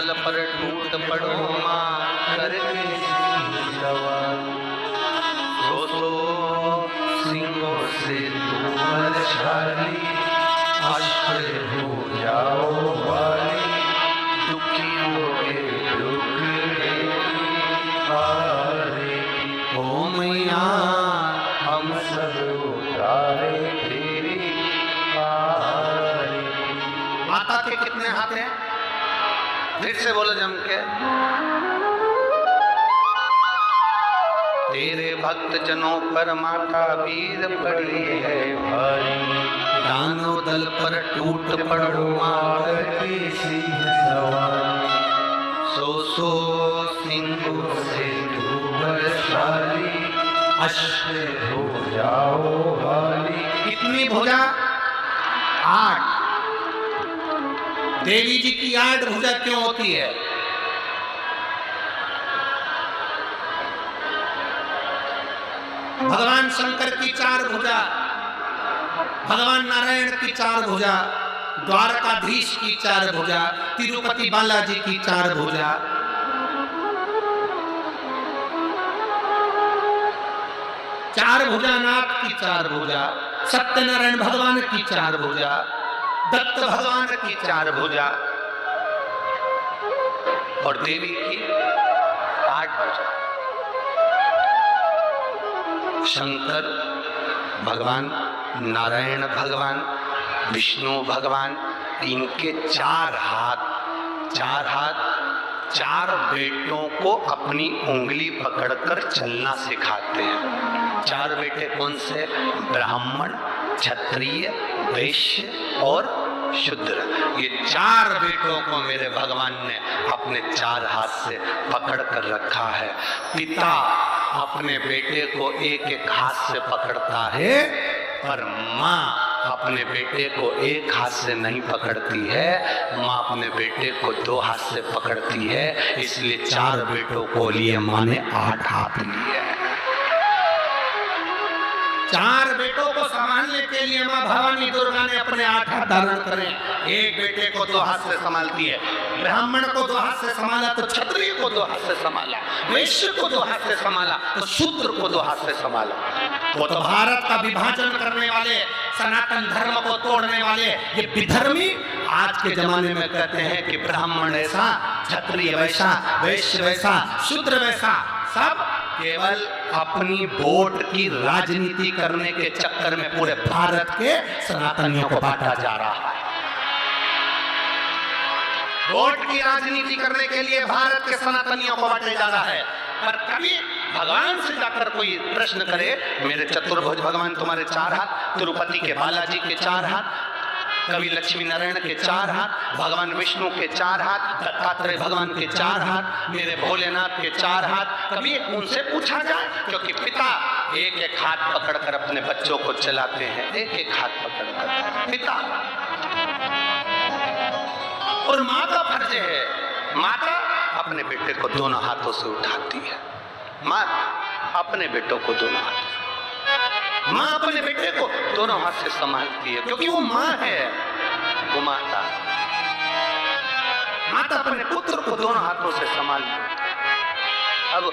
दल पर टूट पड़ो माँ करके सवार। सो सिंहों से तू बलशाली, आश्रय हो जाओ वाली, दुखियों के टुकड़े हारे। ओ मैया हम सब उतारे तेरी हारे। माता के कितने हाथ हैं? फिर से बोलो जम के। तेरे भक्त जनों पर माता वीर पड़ी है भारी, दानव दल पर टूट पड़ो माँ करके सिंह सवार। सो सिंहों से तू बलशाली, आश्रय हो जाओ वाली। कितनी भुजा? 8। देवी जी की 8 भुजा क्यों होती है? भगवान शंकर की 4 भुजा, भगवान नारायण की 4 भुजा, द्वारकाधीश की 4 भुजा, तिरुपति बालाजी की 4 भुजा। चार भुजानाथ की 4 भुजा, सत्यनारायण भगवान की 4 भुजा, दत्त भगवान की 4 भुजा और देवी की 8 भुजा। शंकर भगवान, नारायण भगवान, विष्णु भगवान, इनके 4 हाथ, 4 बेटों को अपनी उंगली पकड़कर चलना सिखाते हैं। 4 बेटे कौन से? ब्राह्मण, क्षत्रिय, वैश्य और शूद्र। ये 4 बेटों को मेरे भगवान ने अपने 4 हाथ से पकड़ कर रखा है। पिता अपने बेटे को एक हाथ से पकड़ता है, पर माँ अपने बेटे को एक हाथ से नहीं पकड़ती है, माँ अपने बेटे को 2 हाथ से पकड़ती है। इसलिए 4 बेटों को लिए माँ ने 8 हाथ लिए हैं। 4 बेटों को संभालने के लिए माँ भवानी दुर्गा ने अपने 8 हाथ धारण करे। एक बेटे को 2 हाथ से संभालती है, ब्राह्मण को 2 हाथ से संभाला तो क्षत्रिय को 2 हाथ से संभाला, वैश्य को 2 हाथ से संभाला तो शूद्र को 2 हाथ से संभाला। वो तो भारत का विभाजन करने वाले, सनातन धर्म को तोड़ने वाले ये विधर्मी आज के जमाने में कहते हैं कि ब्राह्मण ऐसा, क्षत्रिय वैसा, वैश्य वैसा, शूद्र वैसा। सब केवल अपनी वोट की राजनीति करने के चक्कर में पूरे भारत के सनातनियों को बांटा जा रहा है। वोट की राजनीति करने के लिए भारत के सनातनियों को बांटा जा रहा है। पर कभी भगवान से जाकर कोई प्रश्न करे, मेरे चतुर्भुज भगवान तुम्हारे 4 हाथ, तिरुपति के बालाजी के 4 हाथ, कभी लक्ष्मी नारायण के 4 हाथ, भगवान विष्णु के 4 हाथ, दत्तात्रेय भगवान के 4 हाथ, मेरे भोलेनाथ के 4 हाथ, कभी उनसे पूछा जाए? क्योंकि पिता एक हाथ पकड़कर अपने बच्चों को चलाते हैं, एक हाथ पकड़कर पिता। और माँ का फर्ज है, माता अपने बेटे को दोनों हाथों से उठाती है। माँ अपने बेटों को दोनों हाथों से, माँ अपने बेटे को दोनों हाथ से संभालती है, क्योंकि वो माँ है, वो माता। माता अपने पुत्र को दोनों हाथों से संभालती है। अब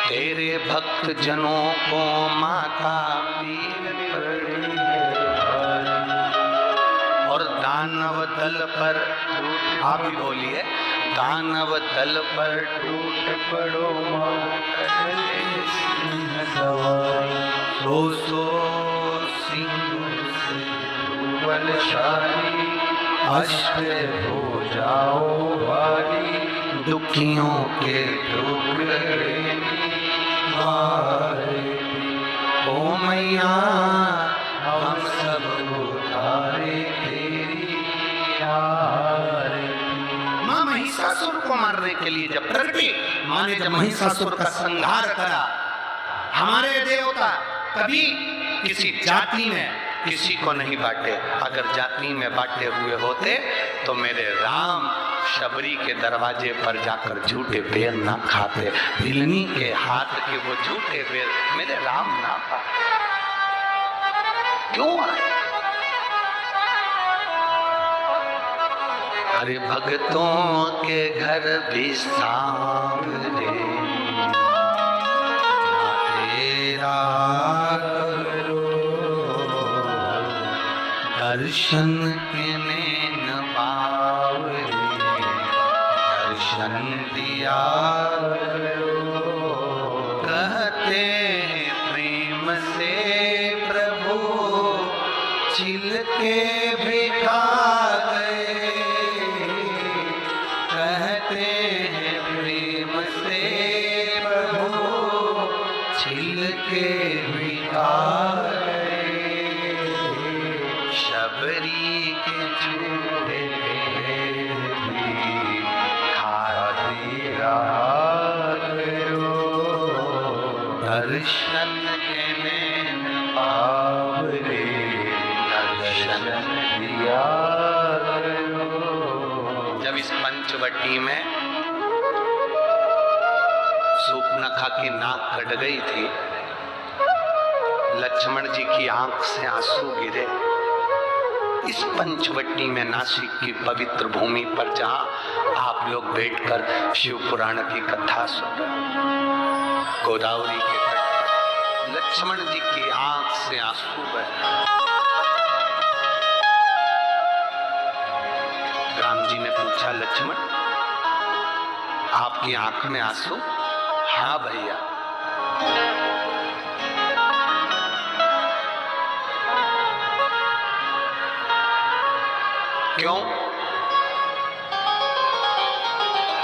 तेरे भक्त जनों को माता वीर पड़ी है और दानव दल पर, आप भी बोलिए, दानव दल पर टूट पड़ो माँ करके सिंह सवार। सो सिंह से तू बलशाली, आश्रय हो जाओ वाली, दुखियों के टुकड़े मारे। ओ मैया हम सब उतारे तेरी आरती। माँ महिषासुर को मारने के लिए जब प्रगटी, माँ ने जब महिषासुर का संहार करा, हमारे देवता कभी किसी जाति में किसी को नहीं बांटे। अगर जाति में बांटे हुए होते तो मेरे राम शबरी के दरवाजे पर जाकर झूठे बेर ना खाते। भिलनी के हाथ के वो झूठे बेर मेरे राम ना खाते। क्यों आए? अरे भक्तों के घर भी सांवरे तेरा दर्शन के नैन बावरे दर्शन दिया कहते हैं प्रेम से प्रभु चिल के भी खा गए कहते हैं प्रेम से प्रभु चिल के भी खा गए शबरी के झूठे भी खाती रहा दर्शन के नैन बावरे दर्शन दिया। जब इस पंचवटी में सूर्पनखा की नाक कट गई थी, लक्ष्मण जी की आंख से आंसू गिरे। इस पंचवटी में नासिक की पवित्र भूमि पर जहां आप लोग बैठकर शिव पुराण की कथा सुन रहे, गोदावरी के तट पर लक्ष्मण जी की आंख से आंसू बहे। राम जी ने पूछा, लक्ष्मण आपकी आंख में आंसू? हाँ भैया। क्यों?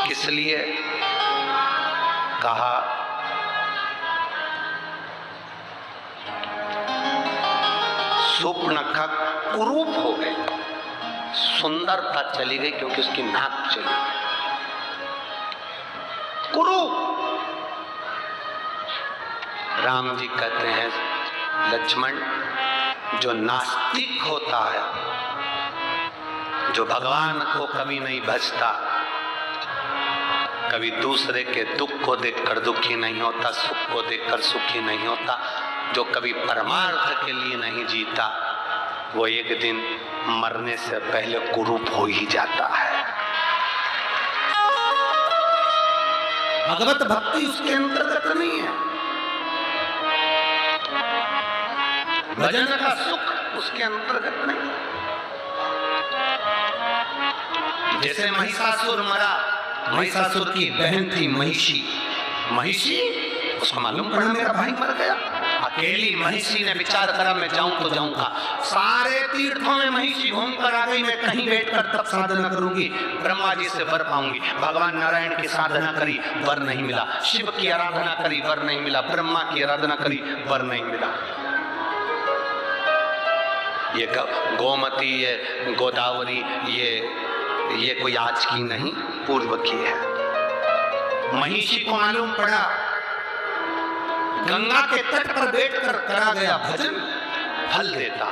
किस लिए? कहा सूर्पनखा कुरूप हो गई, सुंदरता चली गई क्योंकि उसकी नाक चली गई। कुरूप। राम जी कहते हैं, लक्ष्मण जो नास्तिक होता है, जो भगवान को कभी नहीं भजता, कभी दूसरे के दुख को देखकर दुखी नहीं होता, सुख को देखकर सुखी नहीं होता, जो कभी परमार्थ के लिए नहीं जीता, वो एक दिन मरने से पहले कुरूप हो ही जाता है। भगवत भक्ति उसके अंतर्गत नहीं है, भजन का सुख उसके अंतर्गत नहीं। जैसे महिषासुर मरा, महिषासुर की बहन थी महिषी। महिषी, उसको मालूम पड़ा मेरा भाई मर गया। अकेली महिषी ने विचार करा, मैं जाऊं तो जाऊंगा। सारे तीर्थों में महिषी घूम कर आ गई, मैं कहीं बैठकर तब साधना करूंगी, ब्रह्मा जी से वर पाऊंगी। भगवान नारायण की साधना करी, वर नहीं मिला। शिव की आराधना करी, वर नहीं मिला। ब्रह्मा की आराधना करी, वर नहीं मिला। ये गोमती, ये गोदावरी, ये कोई आज की नहीं, पूर्व की है। महिषी को मालूम पड़ा गंगा के तट पर बैठकर करा गया भजन फल देता,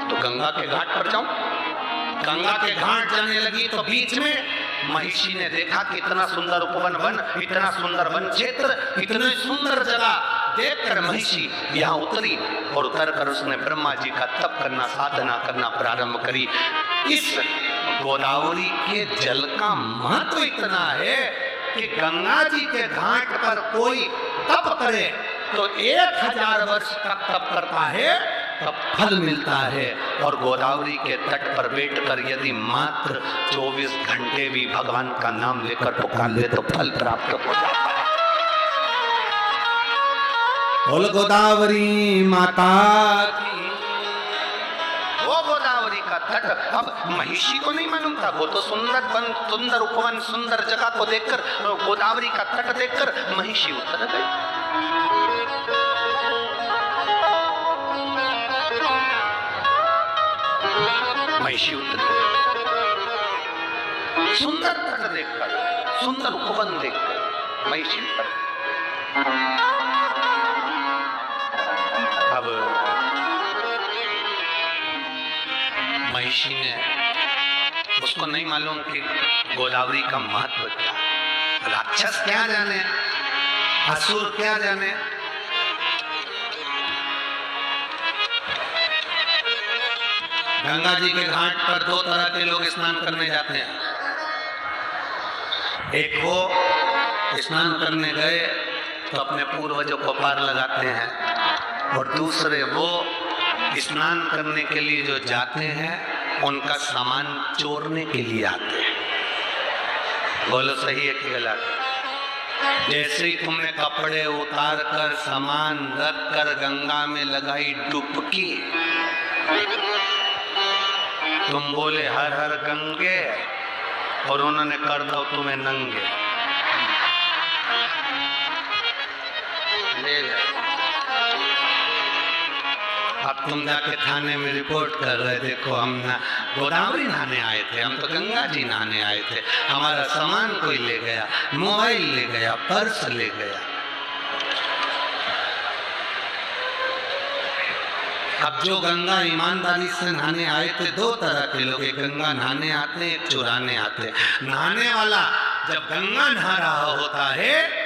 तो गंगा के घाट पर जाऊं। गंगा के घाट जाने लगी तो बीच में महिषी ने देखा कि इतना सुंदर उपवन वन, इतना सुंदर वन क्षेत्र, इतनी सुंदर जगह देखकर महिषी यहाँ उतरी और उतरकर उसने ब्रह्मा जी का तप करना, साधना करना प्रारंभ करी। इस गोदावरी के जल का महत्व इतना है कि गंगा जी के घाट पर कोई तप करे तो 1000 वर्ष तक तप करता है, तब फल मिलता है। और गोदावरी के तट पर बैठकर यदि मात्र 24 घंटे भी भगवान का नाम लेकर पुकार ले तो फल प्राप्त हो जाता है। बोल गोदावरी माता की। वो गोदावरी का तट अब महिषी को नहीं मालूम था, वो तो सुंदर वन, सुंदर उपवन, सुंदर जगह को देखकर, गोदावरी का तट देखकर महिषी उतर गई। महिषी उतर गई, सुंदर तट देखकर, सुंदर उपवन देखकर महिषी उतर गई। अब महिषी ने, उसको नहीं मालूम कि गोदावरी का महत्व क्या, राक्षस क्या जाने, असुर क्या जाने। गंगा जी के घाट पर दो तरह के लोग स्नान करने जाते हैं। एक वो स्नान करने गए तो अपने पूर्वजों को पार लगाते हैं, और दूसरे वो स्नान करने के लिए जो जाते हैं उनका सामान चोरने के लिए आते हैं। बोलो सही है कि गलत? जैसे ही तुमने कपड़े उतार कर सामान रख कर गंगा में लगाई डुबकी, तुम बोले हर हर गंगे, और उन्होंने कर दो तुम्हें नंगे। अब तुम जाके थाने में रिपोर्ट कर रहे, देखो हम ना गोदावरी नहाने आए थे, हम तो गंगा जी नहाने आए थे, हमारा सामान कोई ले गया, मोबाइल ले गया, पर्स ले गया। अब जो गंगा ईमानदारी से नहाने आए थे, दो तरह के लोग, एक गंगा नहाने आते, एक चुराने आते। नहाने वाला जब गंगा नहा रहा होता है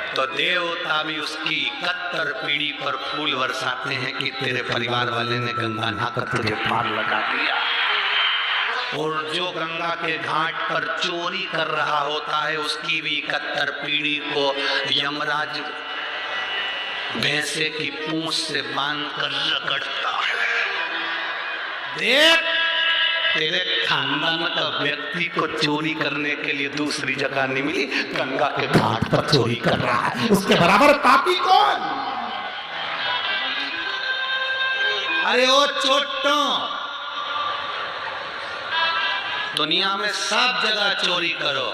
तो देवता भी उसकी कत्तर पीढ़ी पर फूल बरसाते हैं कि तेरे परिवार वाले ने गंगा नहाकर तुझे पार लगा दिया। और जो गंगा के घाट पर चोरी कर रहा होता है उसकी भी कत्तर पीढ़ी को यमराज भैंसे की पूंछ से बांध कर रगड़ता है। देख, तेरे खानदान का व्यक्ति को चोरी करने के लिए दूसरी जगह नहीं मिली, गंगा के घाट पर चोरी कर रहा है, उसके बराबर पापी कौन? अरे ओ चोटों, दुनिया में सब जगह चोरी करो,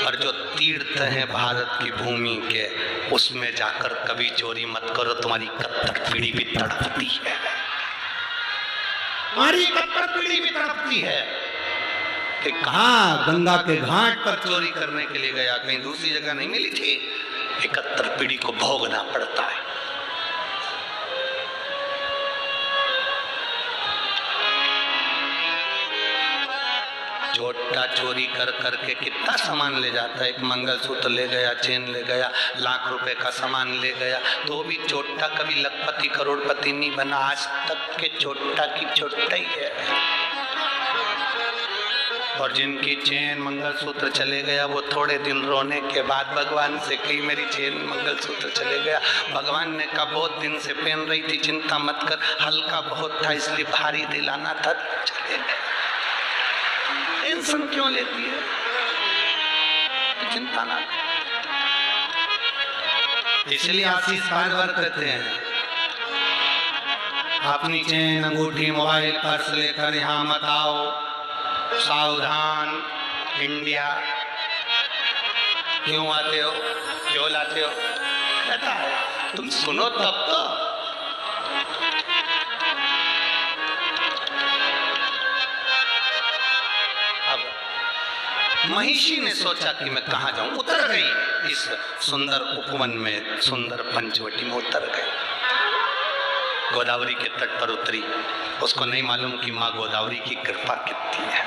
और जो तीर्थ है भारत की भूमि के उसमें जाकर कभी चोरी मत करो, तुम्हारी कत्तर पीढ़ी भी तड़पती है, तुम्हारी कत्तर पीढ़ी भी तड़पती है कि कहाँ गंगा के घाट पर चोरी करने के लिए गया, कहीं दूसरी जगह नहीं मिली थी। कत्तर पीढ़ी को भोगना पड़ता है। चोटा चोरी कर करके कितना सामान ले जाता है। एक मंगलसूत्र ले गया, चेन ले गया, लाख रुपए का सामान ले गया, तो भी चोटा कभी लखपति करोड़पति नहीं बना। आज तक के चोटा की चोटा ही है। और जिनकी चेन मंगलसूत्र चले गया वो थोड़े दिन रोने के बाद भगवान से कही मेरी चेन मंगलसूत्र चले गया। भगवान ने कहा बहुत दिन से पहन रही थी, चिंता मत कर, हल्का बहुत था इसलिए भारी दिलाना था, चले गए। टेंशन क्यों लेती है, चिंता ना। इसलिए आशीष बार बार कहते हैं अपनी चेन अंगूठी मोबाइल पर्स लेकर यहाँ मत आओ, सावधान। इंडिया क्यों आते हो, क्यों लाते हो, कहता है तुम सुनो तब तो। महिषी ने सोचा कि मैं कहाँ जाऊं, उतर गई इस सुंदर उपवन में, सुंदर पंचवटी में उतर गई। गोदावरी के तट पर उतरी। उसको नहीं मालूम कि माँ गोदावरी की कृपा कितनी है,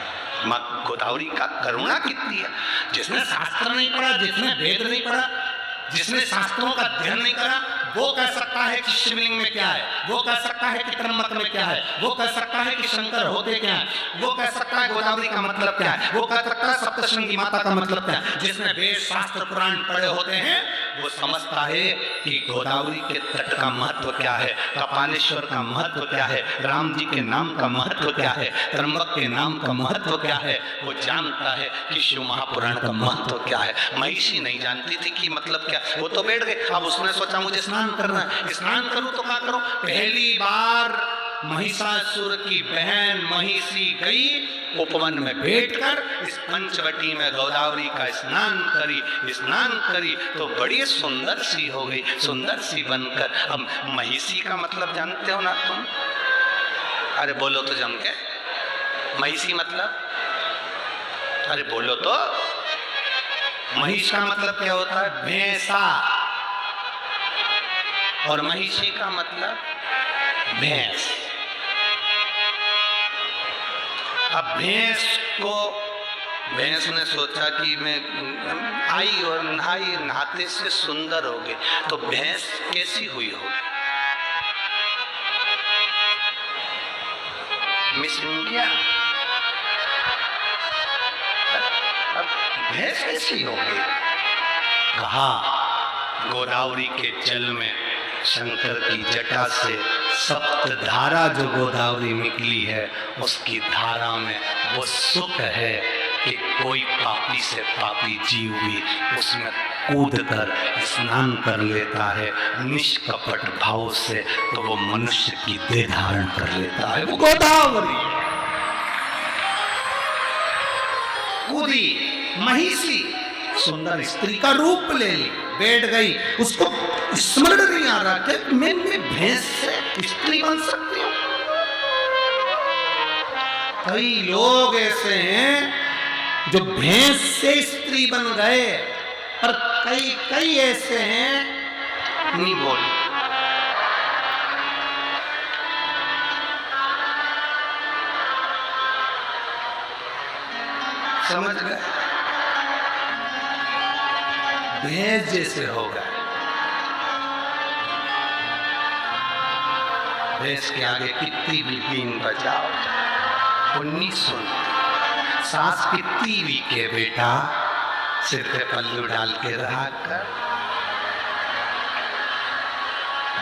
माँ गोदावरी का करुणा कितनी है। जिसने शास्त्र नहीं पढ़ा, जिसने वेद नहीं पढ़ा, जिसने शास्त्रों का अध्ययन नहीं करा, वो कह सकता है कि शिवलिंग में क्या है, वो कह सकता है कि त्र्यंबक में क्या है, वो कह सकता है कि शंकर होते क्या है, वो कह सकता है गोदावरी का मतलब क्या है, वो कह सकता है सप्तशृंगी माता का मतलब क्या है। जिसने वेद शास्त्र पुराण पढ़े होते हैं वो समझता है कि गोदावरी के तट का महत्व क्या है, कपालेश्वर का महत्व क्या है, राम जी के नाम का महत्व क्या है, त्र्यंबक के नाम का महत्व क्या है। वो जानता है कि शिव महापुराण का महत्व क्या है। महिषी नहीं जानती थी कि मतलब क्या। वो तो बैठ गए। अब उसने सोचा मुझे स्नान करना है, स्नान करूं तो क्या करूं। पहली बार महिषासुर की बहन महिषी गई उपवन में बैठकर इस पंचवटी में गोदावरी का स्नान करी तो बड़ी सुंदर सी हो गई, सुंदर सी बनकर। अब महिषी का मतलब जानते हो ना तुम? अरे बोलो तो जम के, महिषी मतलब, अरे बोलो तो। महिष का मतलब क्या होता है? भैंसा। और महिषी का मतलब भैंस। अब भैंस ने सोचा कि मैं आई और नहाते से सुंदर हो गई, तो भैंस कैसी हुई होगी? Miss India. अब भैंस कैसी होगी? कहा गोदावरी के जल में शंकर की जटा से सप्त धारा जो गोदावरी निकली है, उसकी धारा में वो सुख है कि कोई पापी से पापी जीव भी उसमें कूद कर स्नान कर लेता है निष्कपट भाव से, तो वो मनुष्य की देह धारण कर लेता है। वो गोदावरी कूदी, महिषी सुंदर स्त्री का रूप ले ली, बैठ गई, उसको स्मरण नहीं आ रहा कि मैं भैंस से स्त्री बन सकती हूं। कई लोग ऐसे हैं जो भैंस से स्त्री बन गए, पर कई ऐसे हैं नहीं बोले। समझ गए? भैंस जैसे होगा। भैंस के आगे कितनी भी बीन बजाओ वो नहीं सुनती। सास कितनी भी के बेटा सिर पे पल्लू डाल के रहा कर।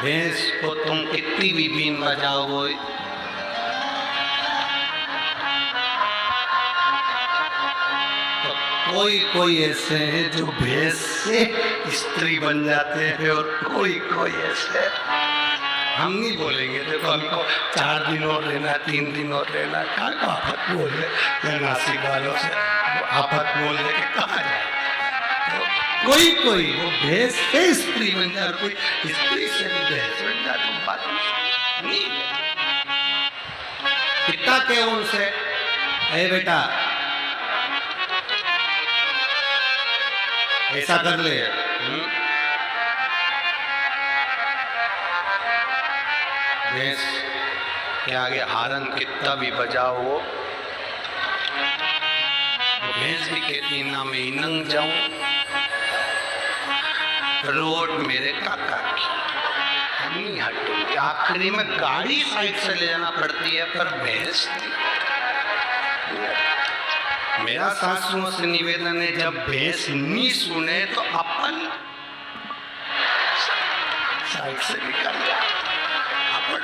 भैंस को तुम कितनी भी बीन बजाओ वो कोई ऐसे हैं जो भैंस से स्त्री बन जाते हैं, और कोई ऐसे हम नहीं बोलेंगे। देखो हमको 4 दिन और लेना, 3 दिन और लेना, कहाँ आफत बोल रहे नासिक वालों से आफत बोल रहे के कहाँ जाए। तो कोई वो भैंस से स्त्री बन जाए, कोई स्त्री से भी भैंस बन जाए, तो बात नहीं। कितना के उनसे अरे बेटा ऐसा कर ले, भैंस के आगे हारन कितना भी बजाओ वो भैंस भी कहती ना मैं इनंग जाऊं, रोड मेरे काका की नहीं हटूंगी। आखिरी में गाड़ी साइड से ले जाना पड़ती है, पर भैंस मेरा सासुओं से निवेदन है, जब भैंस नहीं सुने तो अपन साइड से निकल जाए। अपन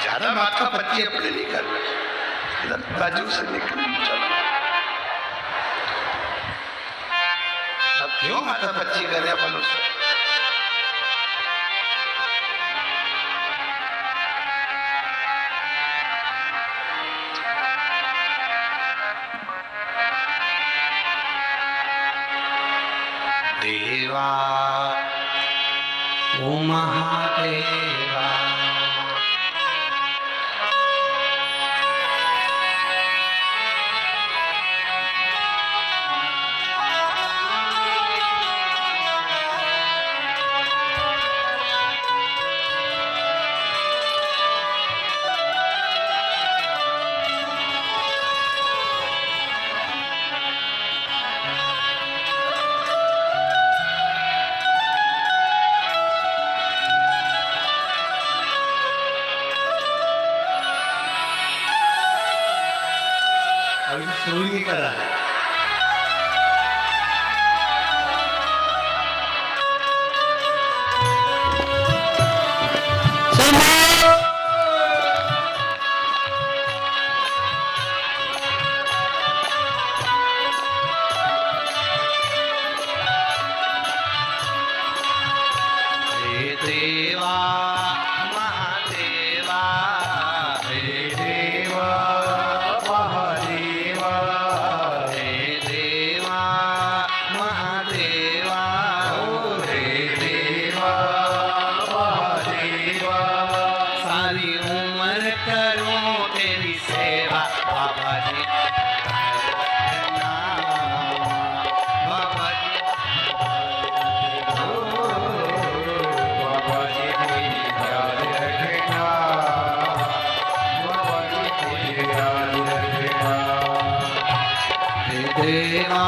ज्यादा माथा पच्ची अपने नहीं कर रहे, बाजू से निकल चलो। अब क्यों माथा पच्ची करे अपन उससे? देवा ओ महादेवा शुरू नहीं करा है। देवा महादेवा, हे देवा महादेवा, हे देवा महादेवा, हे देवा महादेवा। सारी उम्र करूं तेरी सेवा बाबा जी, देवा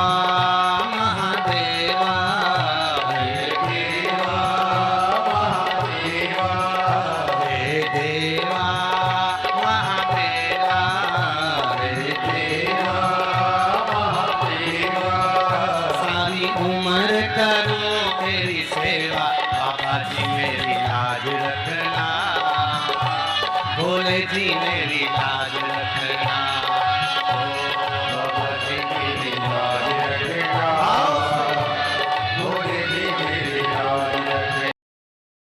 महादेवा, हे देवा महादेवा, हे देवा महादेवा, जी मेरी लाज रखना, भोले जी मेरी लाज रखना।